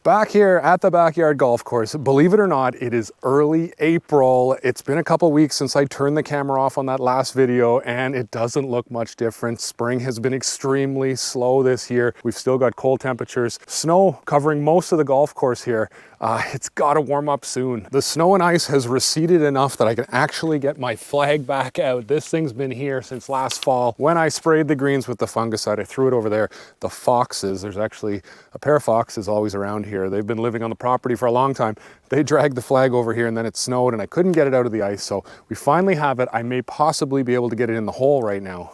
Back here at the backyard golf course, believe it or not, it is early April. It's been a couple weeks since I turned the camera off on that last video and it doesn't look much different. Spring has been extremely slow this year. We've still got cold temperatures, snow covering most of the golf course here. It's gotta warm up soon. The snow and ice has receded enough that I can actually get my flag back out. This thing's been here since last fall. When I sprayed the greens with the fungicide, I threw it over there. The foxes, there's actually a pair of foxes always around here. They've been living on the property for a long time. They dragged the flag over here and then it snowed and I couldn't get it out of the ice. So we finally have it. I may possibly be able to get it in the hole right now.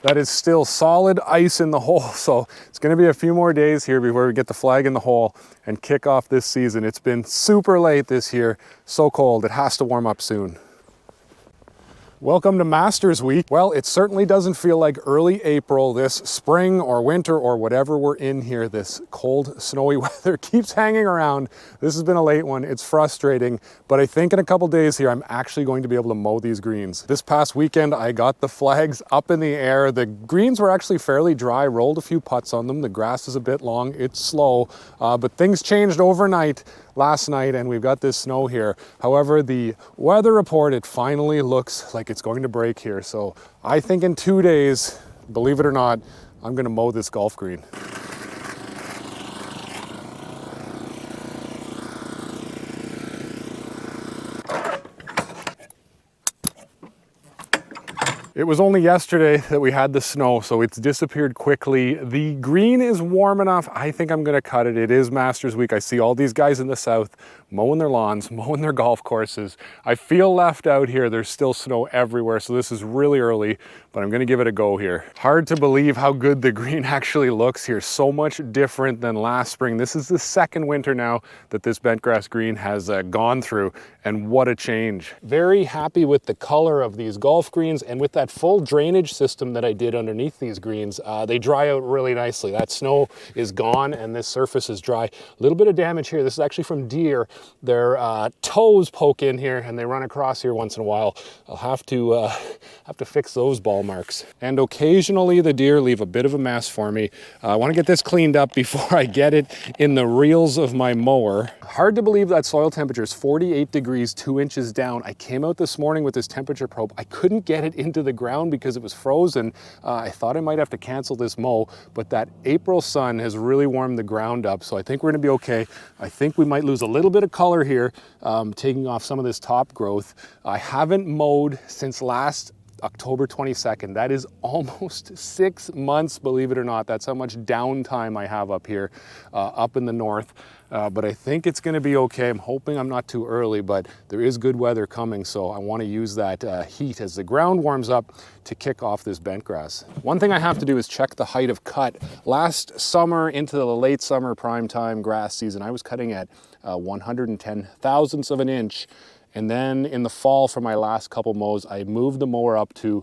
That is still solid ice in the hole, so it's going to be a few more days here before we get the flag in the hole and kick off this season. It's been super late this year, so cold, it has to warm up soon. Welcome to Masters Week. Well, it certainly doesn't feel like early April. This spring or winter or whatever we're in here, this cold, snowy weather keeps hanging around. This has been a late one. It's frustrating, but I think in a couple days here, I'm actually going to be able to mow these greens. This past weekend, I got the flags up in the air. The greens were actually fairly dry, rolled a few putts on them. The grass is a bit long, it's slow, but things changed overnight last night and we've got this snow here. However, the weather report, it finally looks like it's going to break here. So I think in 2 days, believe it or not, I'm going to mow this golf green. It was only yesterday that we had the snow, so it's disappeared quickly. The green is warm enough. I think I'm gonna cut it. It is Masters Week. I see all these guys in the south mowing their lawns, mowing their golf courses. I feel left out here. There's still snow everywhere, so this is really early, but I'm gonna give it a go here. Hard to believe how good the green actually looks here. So much different than last spring. This is the second winter now that this Bentgrass green has gone through, and what a change. Very happy with the color of these golf greens and with that full drainage system that I did underneath these greens. They dry out really nicely. That snow is gone and this surface is dry. A little bit of damage here. This is actually from deer. Their toes poke in here and they run across here once in a while. I'll have to fix those ball marks. And occasionally the deer leave a bit of a mess for me. I want to get this cleaned up before I get it in the reels of my mower. Hard to believe that soil temperature is 48 degrees, 2 inches down. I came out this morning with this temperature probe. I couldn't get it into the ground because it was frozen. I thought I might have to cancel this mow, but that April sun has really warmed the ground up, so I think we're gonna be okay. I think we might lose a little bit of color here, taking off some of this top growth. I haven't mowed since last October 22nd. That is almost 6 months, believe it or not. That's how much downtime I have up here, up in the north. But I think it's gonna be okay. I'm hoping I'm not too early, but there is good weather coming, so I wanna use that heat as the ground warms up to kick off this bentgrass. One thing I have to do is check the height of cut. Last summer into the late summer prime time grass season, I was cutting at 110 thousandths of an inch. And then in the fall for my last couple mows, I moved the mower up to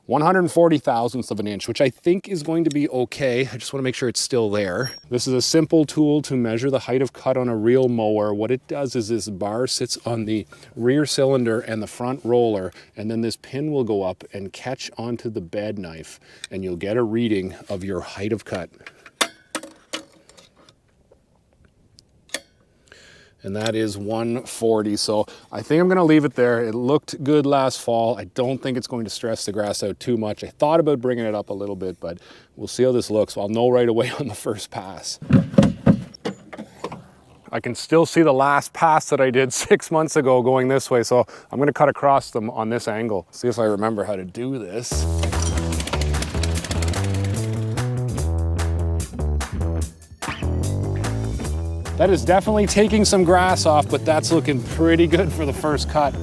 140 thousandths of an inch, which I think is going to be okay. I just want to make sure it's still there. This is a simple tool to measure the height of cut on a real mower. What it does is this bar sits on the rear cylinder and the front roller, and then this pin will go up and catch onto the bed knife, and you'll get a reading of your height of cut. And that is 140. So I think I'm gonna leave it there. It looked good last fall. I don't think it's going to stress the grass out too much. I thought about bringing it up a little bit, but we'll see how this looks. I'll know right away on the first pass. I can still see the last pass that I did 6 months ago going this way. So I'm gonna cut across them on this angle. See if I remember how to do this. That is definitely taking some grass off, but that's looking pretty good for the first cut.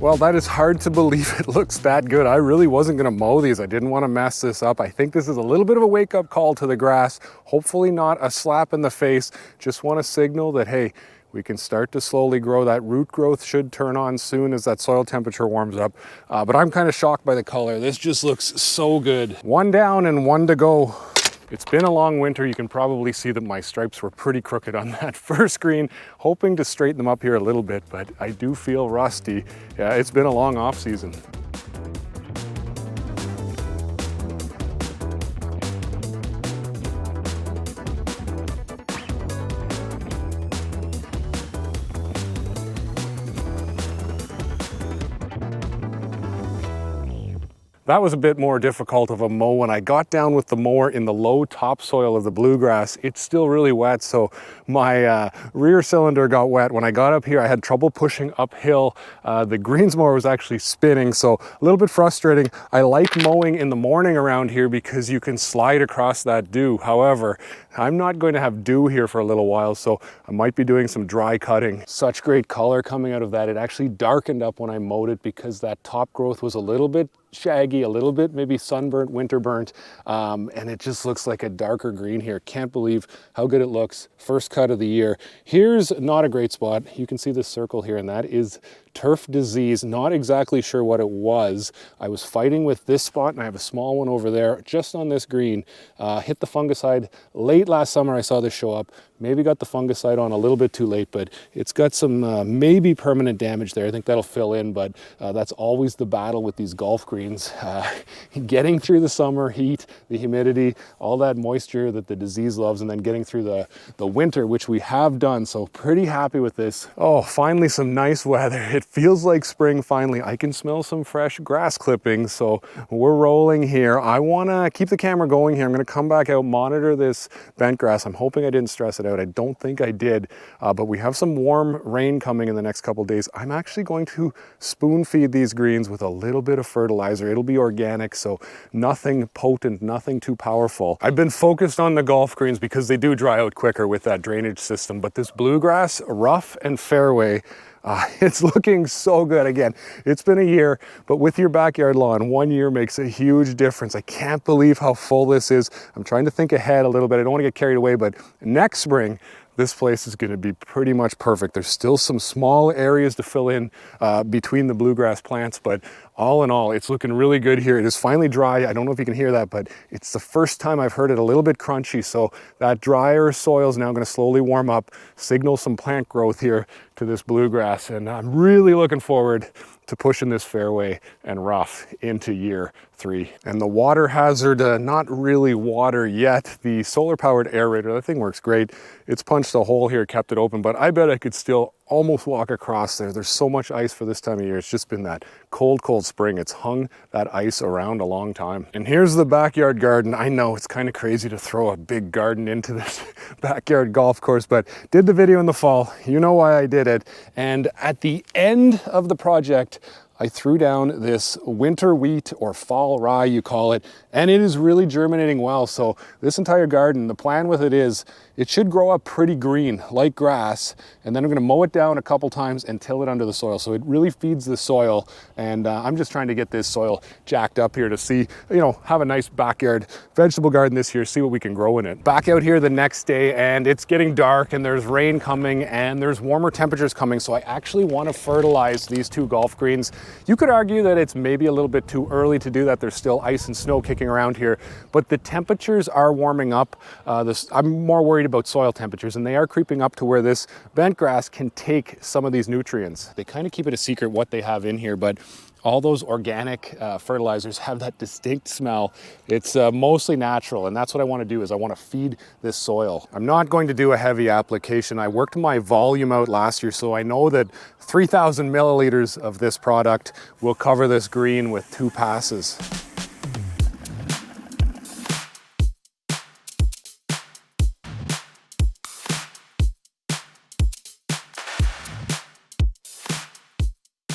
Well, that is hard to believe it looks that good. I really wasn't gonna mow these. I didn't wanna mess this up. I think this is a little bit of a wake-up call to the grass. Hopefully not a slap in the face. Just wanna signal that, hey, we can start to slowly grow. That root growth should turn on soon as that soil temperature warms up. But I'm kind of shocked by the color. This just looks so good. One down and one to go. It's been a long winter. You can probably see that my stripes were pretty crooked on that first green. Hoping to straighten them up here a little bit, but I do feel rusty. Yeah, it's been a long off season. That was a bit more difficult of a mow. When I got down with the mower in the low topsoil of the bluegrass, it's still really wet, so my rear cylinder got wet. When I got up here, I had trouble pushing uphill. The greens mower was actually spinning, so a little bit frustrating. I like mowing in the morning around here because you can slide across that dew. However, I'm not going to have dew here for a little while, so I might be doing some dry cutting. Such great color coming out of that. It actually darkened up when I mowed it because that top growth was a little bit shaggy, a little bit maybe sunburnt, winter burnt, and it just looks like a darker green here. Can't believe how good it looks. First cut of the year. Here's not a great spot. You can see this circle here, and that is turf disease. Not exactly sure what it was. I was fighting with this spot, and I have a small one over there just on this green. Hit the fungicide late last summer. I saw this show up. Maybe got the fungicide on a little bit too late, but it's got some maybe permanent damage there. I think that'll fill in, but that's always the battle with these golf greens. Getting through the summer heat, the humidity, all that moisture that the disease loves, and then getting through the winter, which we have done. So pretty happy with this. Oh, finally some nice weather. It feels like spring finally. I can smell some fresh grass clippings, so we're rolling here. I want to keep the camera going here. I'm going to come back out, monitor this bent grass. I'm hoping I didn't stress it out. I don't think I did, but we have some warm rain coming in the next couple days. I'm actually going to spoon feed these greens with a little bit of fertilizer. It'll be organic, so nothing potent, nothing too powerful. I've been focused on the golf greens because they do dry out quicker with that drainage system, but this bluegrass, rough and fairway, it's looking so good. Again, it's been a year, but with your backyard lawn, 1 year makes a huge difference. I can't believe how full this is. I'm trying to think ahead a little bit. I don't want to get carried away, but next spring, this place is going to be pretty much perfect. There's still some small areas to fill in between the bluegrass plants, but all in all, it's looking really good here. It is finally dry. I don't know if you can hear that, but it's the first time I've heard it a little bit crunchy. So that drier soil is now going to slowly warm up, signal some plant growth here to this bluegrass. And I'm really looking forward to pushing this fairway and rough into year 3. And the water hazard, not really water yet. The solar powered aerator, that thing works great. It's punched a hole here, kept it open, but I bet I could still almost walk across there. There's so much ice for this time of year. It's just been that cold, cold spring. It's hung that ice around a long time. And here's the backyard garden. I know it's kind of crazy to throw a big garden into this backyard golf course, but did the video in the fall. You know why I did it. And at the end of the project, I threw down this winter wheat, or fall rye you call it, and it is really germinating well. So this entire garden, the plan with it is it should grow up pretty green like grass, and then I'm going to mow it down a couple times and till it under the soil. So it really feeds the soil, and I'm just trying to get this soil jacked up here to see, you know, have a nice backyard vegetable garden this year, see what we can grow in it. Back out here the next day, and it's getting dark and there's rain coming and there's warmer temperatures coming, so I actually want to fertilize these 2 golf greens. You could argue that it's maybe a little bit too early to do that. There's still ice and snow kicking around here, but the temperatures are warming up. I'm more worried about soil temperatures, and they are creeping up to where this bent grass can take some of these nutrients. They kind of keep it a secret what they have in here, but all those organic fertilizers have that distinct smell. It's mostly natural, and that's what I want to do, is I want to feed this soil. I'm not going to do a heavy application. I worked my volume out last year, so I know that 3,000 milliliters of this product will cover this green with 2 passes.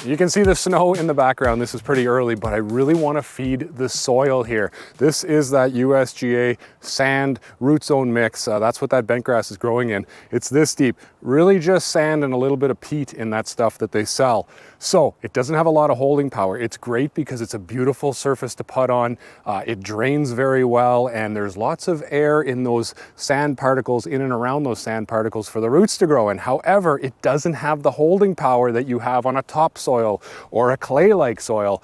You can see the snow in the background. This is pretty early, but I really want to feed the soil here. This is that USGA sand root zone mix. That's what that bentgrass is growing in. It's this deep, really just sand and a little bit of peat in that stuff that they sell. So it doesn't have a lot of holding power. It's great because it's a beautiful surface to put on. It drains very well, and there's lots of air in those sand particles, in and around those sand particles for the roots to grow in. However, it doesn't have the holding power that you have on a topsoil or a clay-like soil.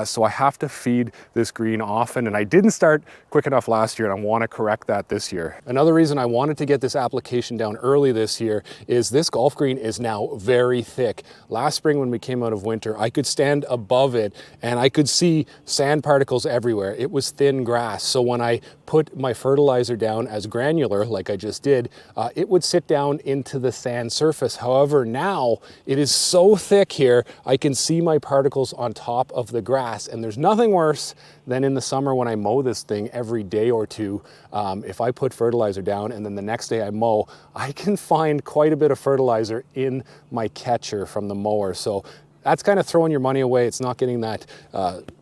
So I have to feed this green often, and I didn't start quick enough last year, and I want to correct that this year. Another reason I wanted to get this application down early this year is this golf green is now very thick. Last spring when we came out of winter, I could stand above it and I could see sand particles everywhere. It was thin grass. So when I put my fertilizer down as granular, like I just did, it would sit down into the sand surface. However, now it is so thick here, I can see my particles on top of the grass, and there's nothing worse than in the summer when I mow this thing every day or two. If I put fertilizer down and then the next day I mow, I can find quite a bit of fertilizer in my catcher from the mower. So that's kind of throwing your money away. It's not getting that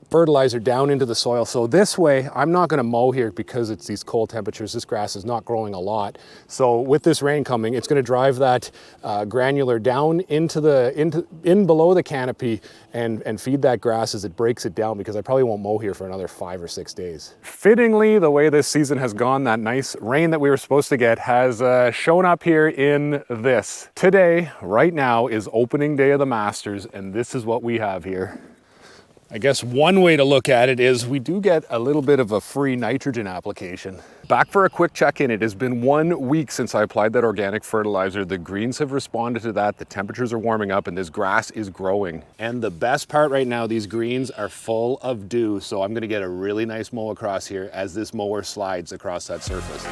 fertilizer down into the soil. So this way, I'm not going to mow here because it's these cold temperatures. This grass is not growing a lot. So with this rain coming, it's going to drive that granular down into below the canopy and feed that grass as it breaks it down, because I probably won't mow here for another 5 or 6 days. Fittingly, the way this season has gone, that nice rain that we were supposed to get has shown up here in this. Today, right now, is opening day of the Masters, and this is what we have here. I guess one way to look at it is we do get a little bit of a free nitrogen application. Back for a quick check-in. It has been 1 week since I applied that organic fertilizer. The greens have responded to that. The temperatures are warming up and this grass is growing. And the best part right now, these greens are full of dew. So I'm gonna get a really nice mow across here as this mower slides across that surface.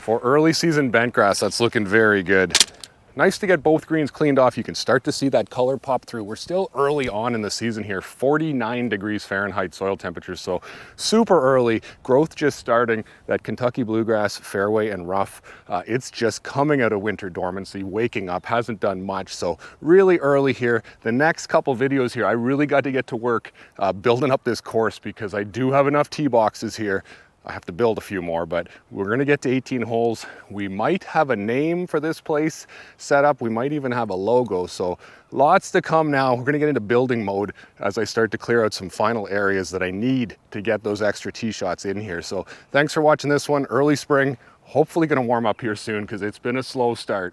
For early season bentgrass, that's looking very good. Nice to get both greens cleaned off. You can start to see that color pop through. We're still early on in the season here, 49 degrees Fahrenheit soil temperature, so super early. Growth just starting. That Kentucky bluegrass, fairway and rough, it's just coming out of winter dormancy, waking up, hasn't done much, so really early here. The next couple videos here, I really got to get to work building up this course, because I do have enough tee boxes here. I have to build a few more, but we're gonna get to 18 holes. We might have a name for this place set up. We might even have a logo. So lots to come now. We're gonna get into building mode as I start to clear out some final areas that I need to get those extra tee shots in here. So thanks for watching this one. Early spring, hopefully gonna warm up here soon because it's been a slow start.